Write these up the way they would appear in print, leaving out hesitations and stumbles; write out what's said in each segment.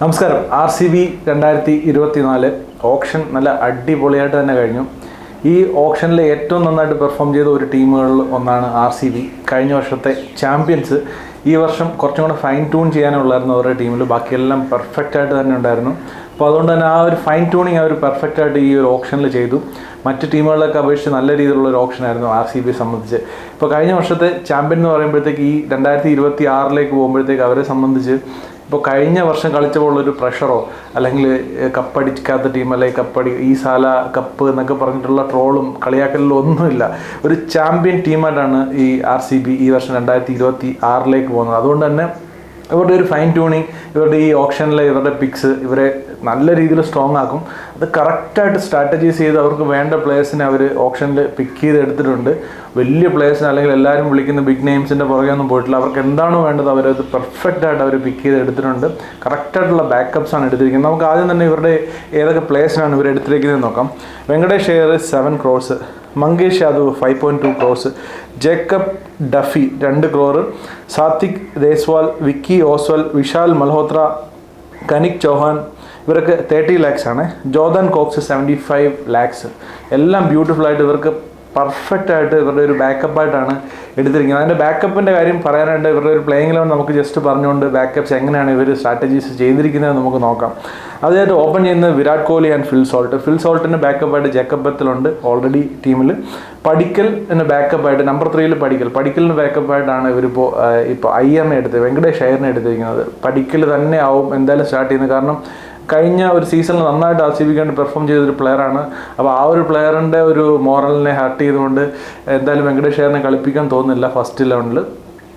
നമസ്കാരം. RCB 2024 option നല്ല അടിപൊളിയായിട്ട് തന്നെ കഴിഞ്ഞു. ഈ ഓപ്ഷനിൽ ഏറ്റവും നന്നായിട്ട് പെർഫോം ചെയ്ത ഒരു ടീമുകളിൽ ഒന്നാണ് RCB. കഴിഞ്ഞ വർഷത്തെ ചാമ്പ്യൻസ്. ഈ വർഷം കുറച്ചും കൂടെ ഫൈൻ ട്യൂൺ ചെയ്യാനുള്ളായിരുന്നു അവരുടെ ടീമിൽ. ബാക്കിയെല്ലാം പെർഫെക്റ്റായിട്ട് തന്നെ ഉണ്ടായിരുന്നു. അപ്പോൾ അതുകൊണ്ട് തന്നെ ആ ഒരു ഫൈൻ ട്യൂണിങ് അവർ പെർഫെക്റ്റായിട്ട് ഈ ഒരു ഓപ്ഷനിൽ ചെയ്തു. മറ്റ് ടീമുകളിലൊക്കെ അപേക്ഷിച്ച് നല്ല രീതിയിലുള്ള ഒരു ഓപ്ഷനായിരുന്നു RCB സംബന്ധിച്ച്. ഇപ്പോൾ കഴിഞ്ഞ വർഷത്തെ ചാമ്പ്യൻ എന്ന് പറയുമ്പോഴത്തേക്ക് ഈ 2026 പോകുമ്പോഴത്തേക്ക് അവരെ സംബന്ധിച്ച് ഇപ്പോൾ കഴിഞ്ഞ വർഷം കളിച്ചപ്പോഴുള്ളൊരു പ്രഷറോ അല്ലെങ്കിൽ കപ്പടിക്കാത്ത ടീം അല്ലെങ്കിൽ ഈ സാല കപ്പ് എന്നൊക്കെ പറഞ്ഞിട്ടുള്ള ട്രോളും കളിയാക്കലിലും ഒന്നുമില്ല. ഒരു ചാമ്പ്യൻ ടീമായിട്ടാണ് ഈ RCB ഈ വർഷം 2026 പോകുന്നത്. അതുകൊണ്ട് തന്നെ ഇവരുടെ ഒരു ഫൈൻ ട്യൂണിങ്, ഇവരുടെ ഈ ഓപ്ഷനിലെ ഇവരുടെ പിക്സ് ഇവരെ നല്ല രീതിയിൽ സ്ട്രോങ് ആക്കും. അത് കറക്റ്റായിട്ട് സ്ട്രാറ്റജൈസ് ചെയ്ത് അവർക്ക് വേണ്ട പ്ലേയേഴ്സിനെ അവർ ഓപ്ഷനിൽ പിക്ക് ചെയ്ത് എടുത്തിട്ടുണ്ട്. വലിയ പ്ലേയേഴ്സിനെ അല്ലെങ്കിൽ എല്ലാവരും വിളിക്കുന്ന ബിഗ് നെയിംസിൻ്റെ പുറകെ ഒന്നും പോയിട്ടില്ല. അവർക്ക് എന്താണോ വേണ്ടത് അവരത് പെർഫെക്റ്റായിട്ട് അവർ പിക്ക് ചെയ്ത് എടുത്തിട്ടുണ്ട്. കറക്റ്റായിട്ടുള്ള ബാക്കപ്സാണ് എടുത്തിരിക്കുന്നത്. നമുക്ക് ആദ്യം തന്നെ ഇവരുടെ ഏതൊക്കെ പ്ലേയേഴ്സിനാണ് ഇവർ എടുത്തിരിക്കുന്നത് നോക്കാം. Venkatesh Iyer 7 crores, Mangesh Yadav 5.2 crores, Jacob Duffy 2 crore, Satvik Deswal, Vicky Oswal, Vishal Malhotra, Kanishk Chouhan ഇവർക്ക് 30 lakhs ആണ്. Jordan Cox 75 lakhs. എല്ലാം ബ്യൂട്ടിഫുള്ളായിട്ട് ഇവർക്ക് പെർഫെക്റ്റായിട്ട് ഇവരുടെ ഒരു ബാക്കപ്പായിട്ടാണ് എടുത്തിരിക്കുന്നത്. അതിൻ്റെ ബാക്കപ്പിൻ്റെ കാര്യം പറയാനായിട്ട് ഇവരുടെ ഒരു പ്ലേയിങ് ലെവൻ നമുക്ക് ജസ്റ്റ് പറഞ്ഞുകൊണ്ട് ബാക്കപ്സ് എങ്ങനെയാണ് ഇവർ സ്ട്രാറ്റജീസ് ചെയ്തിരിക്കുന്നത് നമുക്ക് നോക്കാം. അതായത് ഓപ്പൺ ചെയ്യുന്നത് വിരാട് കോഹ്ലി ആൻഡ് ഫിൽ സോൾട്ടിൻ്റെ ബാക്കപ്പായിട്ട് ജേക്കബ് ബത്തലുണ്ട് ഓൾറെഡി ടീമിൽ. പടിക്കൽ എന്ന ബാക്കപ്പായിട്ട് നമ്പർ 3 പടിക്കലിന് ബാക്കപ്പായിട്ടാണ് ഇവരിപ്പോൾ അയ്യറിനെ എടുത്തത്, വെങ്കടേഷ് അയ്യറിനെ എടുത്തിരിക്കുന്നത്. പടിക്കൽ തന്നെ ആവും എന്തായാലും സ്റ്റാർട്ട് ചെയ്യുന്നത്. കാരണം കഴിഞ്ഞ ഒരു സീസണിൽ നന്നായിട്ട് RCB വേണ്ടി പെർഫോം ചെയ്തൊരു പ്ലെയറാണ്. അപ്പോൾ ആ ഒരു പ്ലെയറിൻ്റെ ഒരു മോറലിനെ ഹർട്ട് ചെയ്തുകൊണ്ട് എന്തായാലും വെങ്കടേഷ് അയ്യറിനെ കളിപ്പിക്കാൻ തോന്നുന്നില്ല ഫസ്റ്റ് 11.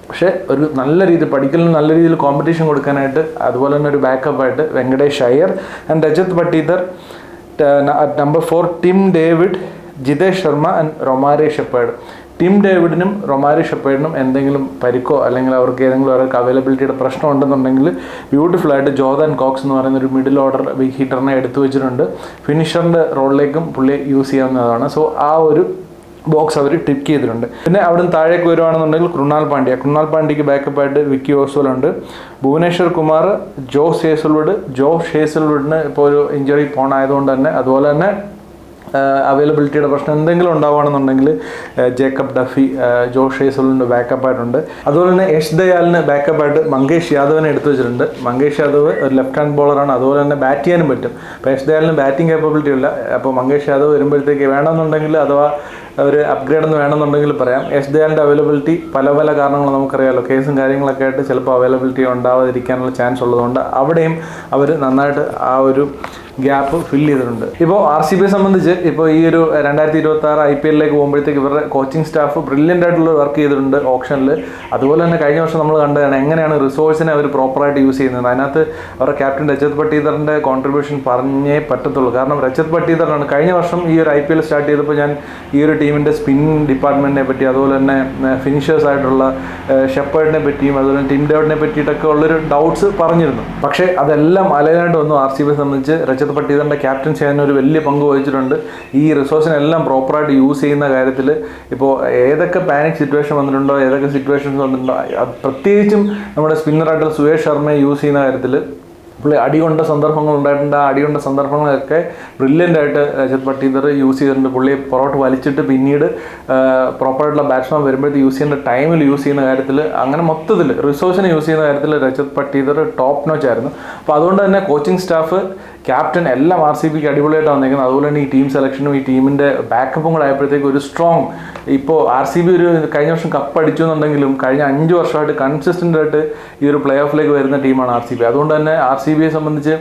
പക്ഷേ ഒരു നല്ല രീതി പടിക്കലിന് നല്ല രീതിയിൽ കോമ്പറ്റീഷൻ കൊടുക്കാനായിട്ട് അതുപോലെ തന്നെ ഒരു ബാക്കപ്പായിട്ട് Venkatesh Iyer and Rajat Patidar. Number 4 Tim David, Jitesh Sharma and Romario Shepherd. Tim ഡേവിഡിനും റൊമാരി ഷെപ്പേർഡിനും എന്തെങ്കിലും പരിക്കോ അല്ലെങ്കിൽ അവർക്ക് ഏതെങ്കിലും അവർക്ക് അവൈലബിലിറ്റിയുടെ പ്രശ്നം ഉണ്ടെന്നുണ്ടെങ്കിൽ ബ്യൂട്ടിഫുള്ളായിട്ട് ജോർദാൻ കോക്സ് എന്ന് പറയുന്ന ഒരു മിഡിൽ ഓർഡർ ബിഗ് ഹീറ്ററിനെ എടുത്തു വെച്ചിട്ടുണ്ട്. ഫിനിഷറിൻ്റെ റോളിലേക്കും പുള്ളി യൂസ് ചെയ്യാവുന്നതാണ്. സോ ആ ഒരു ബോക്സ് അവർ ടിക്ക് ചെയ്തിട്ടുണ്ട്. പിന്നെ അവിടെ നിന്ന് താഴേക്ക് വരുവാണെന്നുണ്ടെങ്കിൽ കൃണാൽ പാണ്ഡ്യയ്ക്ക് ബാക്കപ്പായിട്ട് വിക്കി ഓസ്വൽ ഉണ്ട്. ഭുവനേശ്വർ കുമാർ, ജോഷ് ഹേസൽവുഡിന് ഇപ്പോൾ ഒരു ഇഞ്ചറി പോണായതുകൊണ്ട് തന്നെ അതുപോലെ തന്നെ അവൈലബിലിറ്റിയുടെ പ്രശ്നം എന്തെങ്കിലും ഉണ്ടാവുകയാണെന്നുണ്ടെങ്കിൽ ജേക്കബ് ഡഫി, ജോഷ് ഹേസൽവുഡിൻ്റെ ബാക്കപ്പായിട്ടുണ്ട്. അതുപോലെ തന്നെ യശ് ദയാലിന് ബാക്കപ്പായിട്ട് മങ്കേഷ് യാദവിനെ എടുത്തു വെച്ചിട്ടുണ്ട്. മങ്കേഷ് യാദവ് ഒരു ലെഫ്റ്റ് ഹാൻഡ് ബോളറാണ്, അതുപോലെ തന്നെ ബാറ്റ് ചെയ്യാനും പറ്റും. അപ്പോൾ യശ് ദയാലിന് ബാറ്റിംഗ് കേപ്പബിലിറ്റി ഇല്ല. അപ്പോൾ മങ്കേഷ് യാദവ് വരുമ്പോഴത്തേക്ക് വേണമെന്നുണ്ടെങ്കിൽ അഥവാ ഒരു അപ്ഗ്രേഡ് എന്ന് വേണമെന്നുണ്ടെങ്കിൽ പറയാം. യശ് ദയാലിൻ്റെ അവൈലബിലിറ്റി പല കാരണങ്ങൾ നമുക്കറിയാമല്ലോ, കേസും കാര്യങ്ങളൊക്കെ ആയിട്ട് ചിലപ്പോൾ അവൈലബിലിറ്റി ഉണ്ടാവാതിരിക്കാനുള്ള ചാൻസ് ഉള്ളതുകൊണ്ട് അവിടെയും അവർ നന്നായിട്ട് ആ ഒരു ഗ്യാപ്പ് ഫില്ല് ചെയ്തിട്ടുണ്ട്. ഇപ്പോൾ RCB സംബന്ധിച്ച് ഇപ്പോൾ ഈ ഒരു 2026 IPL പോകുമ്പോഴത്തേക്ക് ഇവരുടെ കോച്ചിങ് സ്റ്റാഫ് ബ്രില്യൻ്റ് ആയിട്ടുള്ള വർക്ക് ചെയ്തിട്ടുണ്ട് ഓപ്ഷനിൽ. അതുപോലെ തന്നെ കഴിഞ്ഞ വർഷം നമ്മൾ കണ്ടതാണ് എങ്ങനെയാണ് റിസോഴ്സിനെ അവർ പ്രോപ്പറായിട്ട് യൂസ് ചെയ്യുന്നത്. അതിനകത്ത് അവരുടെ ക്യാപ്റ്റൻ രജത് പട്ടീദറിൻ്റെ കോൺട്രിബ്യൂഷൻ പറഞ്ഞേ പറ്റത്തുള്ളൂ. കാരണം രജത് പട്ടീദറാണ് കഴിഞ്ഞ വർഷം ഈ ഒരു IPL സ്റ്റാർട്ട് ചെയ്തപ്പോൾ ഞാൻ ഈ ഒരു ടീമിൻ്റെ സ്പിൻ ഡിപ്പാർട്ട്മെൻറ്റിനെ പറ്റി അതുപോലെ തന്നെ ഫിനിഷേഴ്സ് ആയിട്ടുള്ള ഷെപ്പേർഡിനെ പറ്റിയും അതുപോലെ തന്നെ ടിം ഡേവിഡിനെ പറ്റിയിട്ടൊക്കെ ഉള്ളൊരു ഡൗട്ട്സ് പറഞ്ഞിരുന്നു. പക്ഷേ അതെല്ലാം അലൈനായിട്ട് വന്നു. RCB സംബന്ധിച്ച് രജത് പട്ടീദറിൻ്റെ ക്യാപ്റ്റൻ ചെയ്യാൻ ഒരു വലിയ പങ്ക് വഹിച്ചിട്ടുണ്ട്. ഈ റിസോഴ്സിനെല്ലാം പ്രോപ്പറായിട്ട് യൂസ് ചെയ്യുന്ന കാര്യത്തിൽ ഇപ്പോൾ ഏതൊക്കെ പാനിക് സിറ്റുവേഷൻ വന്നിട്ടുണ്ടോ, ഏതൊക്കെ സിറ്റുവേഷൻസ് വന്നിട്ടുണ്ടോ, പ്രത്യേകിച്ചും നമ്മുടെ സ്പിന്നറായിട്ടുള്ള സുയേഷ് ശർമ്മയെ യൂസ് ചെയ്യുന്ന കാര്യത്തിൽ പുള്ളി അടികൊണ്ട സന്ദർഭങ്ങൾ ഉണ്ടായിട്ടുണ്ട്. ആ അടികൊണ്ട സന്ദർഭങ്ങളൊക്കെ ബ്രില്യൻ്റായിട്ട് രജത് പട്ടീദർ യൂസ് ചെയ്തിട്ടുണ്ട്. പുള്ളിയെ പുറകോട്ട് വലിച്ചിട്ട് പിന്നീട് പ്രോപ്പറായിട്ടുള്ള ബാറ്റ്സ്മാൻ വരുമ്പോഴത്തേക്ക് യൂസ് ചെയ്യേണ്ട ടൈമിൽ യൂസ് ചെയ്യുന്ന കാര്യത്തിൽ അങ്ങനെ മൊത്തത്തിൽ റിസോഴ്സിനെ യൂസ് ചെയ്യുന്ന കാര്യത്തിൽ രജത് പട്ടീദർ ടോപ്പ് നോച്ച് ആയിരുന്നു. അപ്പോൾ അതുകൊണ്ട് തന്നെ കോച്ചിങ് സ്റ്റാഫ്, ക്യാപ്റ്റൻ എല്ലാം RCBക്ക് അടിപൊളിയായിട്ട് വന്നേക്കുന്നത്. അതുപോലെ തന്നെ ഈ ടീം സെലക്ഷനും ഈ ടീമിൻ്റെ ബാക്കപ്പും കൂടെ ആയപ്പോഴത്തേക്ക് ഒരു സ്ട്രോങ് ഇപ്പോൾ RCB ഒരു കഴിഞ്ഞ വർഷം കപ്പ് അടിച്ചു എന്നുണ്ടെങ്കിലും കഴിഞ്ഞ 5 വർഷമായിട്ട് കൺസിസ്റ്റൻ്റ് ആയിട്ട് ഈ ഒരു പ്ലേ ഓഫിലേക്ക് വരുന്ന ടീമാണ് RCB. അതുകൊണ്ട് തന്നെ RCBയെ സംബന്ധിച്ച്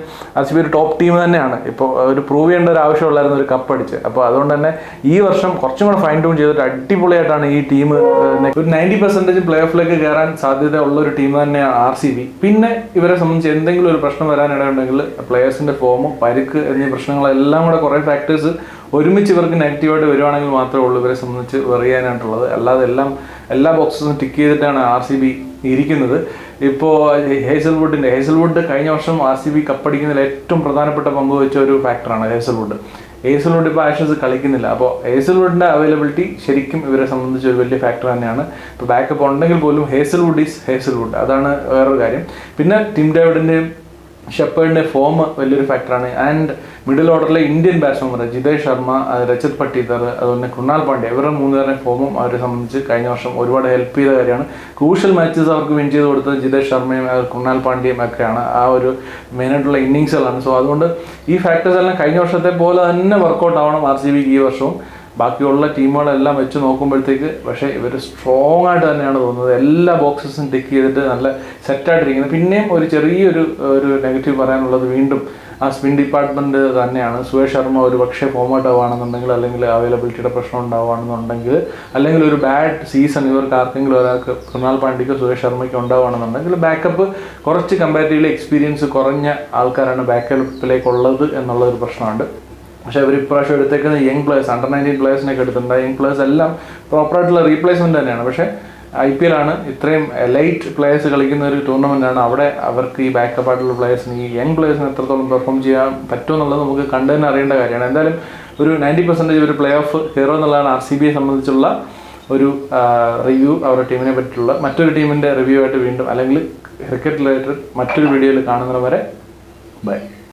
RCB ഒരു ടോപ്പ് ടീം തന്നെയാണ്. ഇപ്പോൾ ഒരു പ്രൂവ് ചെയ്യേണ്ട ഒരു ആവശ്യമുള്ളായിരുന്നു ഒരു കപ്പ് അടിച്ച്. അപ്പോൾ അതുകൊണ്ട് തന്നെ ഈ വർഷം കുറച്ചും കൂടെ ഫൈൻ ട്യൂൺ ചെയ്തിട്ട് അടിപൊളിയായിട്ടാണ് ഈ ടീം ഒരു 90% പ്ലേ ഓഫിലേക്ക് കയറാൻ സാധ്യത ഉള്ള ഒരു ടീം തന്നെയാണ് RCB. പിന്നെ ഇവരെ സംബന്ധിച്ച് എന്തെങ്കിലും ഒരു പ്രശ്നം വരാനിടയുണ്ടെങ്കിൽ പ്ലേയേഴ്സിൻ്റെ ഫോമും പരിക്ക് എന്നീ പ്രശ്നങ്ങളെല്ലാം കൂടെ കുറേ ഫാക്ടേഴ്സ് ഒരുമിച്ച് ഇവർക്ക് നെഗറ്റീവായിട്ട് വരുവാണെങ്കിൽ മാത്രമേ ഉള്ളൂ ഇവരെ സംബന്ധിച്ച് വെറിയാനായിട്ടുള്ളത്. അല്ലാതെ എല്ലാ ബോക്സസും ടിക്ക് ചെയ്തിട്ടാണ് RCB ഇരിക്കുന്നത്. ഇപ്പോൾ ഹേസൽവുഡ് കഴിഞ്ഞ വർഷം RCB കപ്പടിക്കുന്നതിൽ ഏറ്റവും പ്രധാനപ്പെട്ട പങ്ക് വഹിച്ച ഒരു ഫാക്ടറാണ് ഹേസൽവുഡ്. ഇപ്പോൾ ആഷസ് കളിക്കുന്നില്ല. അപ്പോൾ ഹേസൽവുഡിൻ്റെ അവൈലബിലിറ്റി ശരിക്കും ഇവരെ സംബന്ധിച്ച് ഒരു വലിയ ഫാക്ടർ തന്നെയാണ്. ഇപ്പോൾ ബാക്കപ്പ് ഉണ്ടെങ്കിൽ പോലും ഹേസൽവുഡ് അതാണ് വേറൊരു കാര്യം. പിന്നെ ടിം ഡേവിഡിൻ്റെയും ഷെപ്പേർഡിൻ്റെ ഫോം വലിയൊരു ഫാക്ടറാണ്. ആൻഡ് മിഡിൽ ഓർഡറിലെ ഇന്ത്യൻ ബാറ്റ്സ്മാൻമാർ ജിതേഷ് ശർമ്മ, രജത് പട്ടീദർ, അതുപോലെ കൃണാൽ പാണ്ഡ്യ, ഇവരുടെ 3 പേരുടെ ഫോമും അവരെ സംബന്ധിച്ച് കഴിഞ്ഞ വർഷം ഒരുപാട് ഹെൽപ്പ് ചെയ്ത കാര്യമാണ്. ക്രൂഷ്യൽ മാച്ചസ് അവർക്ക് വിൻ ചെയ്ത് കൊടുത്തത് ജിതേഷ് ശർമ്മയും കൃണാൽ പാണ്ഡ്യയും ഒക്കെയാണ്. ആ ഒരു മെയിനായിട്ടുള്ള ഇന്നിങ്സുകളാണ്. സോ അതുകൊണ്ട് ഈ ഫാക്ടേഴ്സ് എല്ലാം കഴിഞ്ഞ വർഷത്തെ പോലെ തന്നെ വർക്കൗട്ട് ആവണം RCBക്ക് ഈ വർഷവും. ബാക്കിയുള്ള ടീമുകളെല്ലാം വെച്ച് നോക്കുമ്പോഴത്തേക്ക് പക്ഷേ ഇവർ സ്ട്രോങ് ആയിട്ട് തന്നെയാണ് തോന്നുന്നത്. എല്ലാ ബോക്സസും ടിക്ക് ചെയ്തിട്ട് നല്ല സെറ്റായിട്ടിരിക്കുന്നത്. പിന്നെയും ഒരു ചെറിയൊരു നെഗറ്റീവ് പറയാനുള്ളത് വീണ്ടും ആ സ്പിൻ ഡിപ്പാർട്ട്മെൻറ്റ് തന്നെയാണ്. സുരേഷ് ശർമ്മ ഒരു പക്ഷേ ഫോമായിട്ട് ആവുകയാണെന്നുണ്ടെങ്കിൽ, അല്ലെങ്കിൽ അവൈലബിലിറ്റിയുടെ പ്രശ്നം ഉണ്ടാവുകയാണെന്നുണ്ടെങ്കിൽ, അല്ലെങ്കിൽ ഒരു ബാഡ് സീസൺ ഇവർക്ക് ആർക്കെങ്കിലും ഒരാൾക്ക് കൃണാൽ പാണ്ഡ്യക്കോ സുരേഷ് ശർമ്മയ്ക്കോ ഉണ്ടാവുകയാണെന്നുണ്ടെങ്കിൽ ബാക്കപ്പ് കുറച്ച് കമ്പാരിറ്റീവ്ലി എക്സ്പീരിയൻസ് കുറഞ്ഞ ആൾക്കാരാണ് ബാക്കപ്പിലേക്കുള്ളത് എന്നുള്ളൊരു പ്രശ്നമുണ്ട്. പക്ഷേ അവർ ഇപ്രാവശ്യം എടുത്തേക്കുന്ന യങ് പ്ലേയേഴ്സ്, അണ്ടർ 19 പ്ലേയേഴ്സിനൊക്കെ എടുത്തിട്ടുണ്ട്. യങ് പ്ലേയേഴ്സ് എല്ലാം പ്രോപ്പറായിട്ടുള്ള റീപ്ലേസ്മെൻറ്റ് തന്നെയാണ്. പക്ഷേ IPL ആണ്, ഇത്രയും എലൈറ്റ് പ്ലേയേഴ്സ് കളിക്കുന്ന ഒരു ടൂർണമെൻറ്റാണ്. അവിടെ അവർക്ക് ഈ ബാക്കപ്പായിട്ടുള്ള പ്ലേയേഴ്സിന്, ഈ യങ് പ്ലേയേഴ്സിന് എത്രത്തോളം പെർഫോം ചെയ്യാൻ പറ്റുമെന്നുള്ളത് നമുക്ക് കണ്ടു തന്നെ അറിയേണ്ട കാര്യമാണ്. എന്തായാലും ഒരു 90% ഒരു പ്ലേ ഓഫ് കയറുക എന്നുള്ളതാണ് RCBയെ സംബന്ധിച്ചുള്ള ഒരു റിവ്യൂ. അവരുടെ ടീമിനെ പറ്റിയുള്ള മറ്റൊരു ടീമിൻ്റെ റിവ്യൂ ആയിട്ട് വീണ്ടും, അല്ലെങ്കിൽ ക്രിക്കറ്റ് റിലേറ്റഡ് മറ്റൊരു വീഡിയോയിൽ കാണുന്നവരെ ബൈ.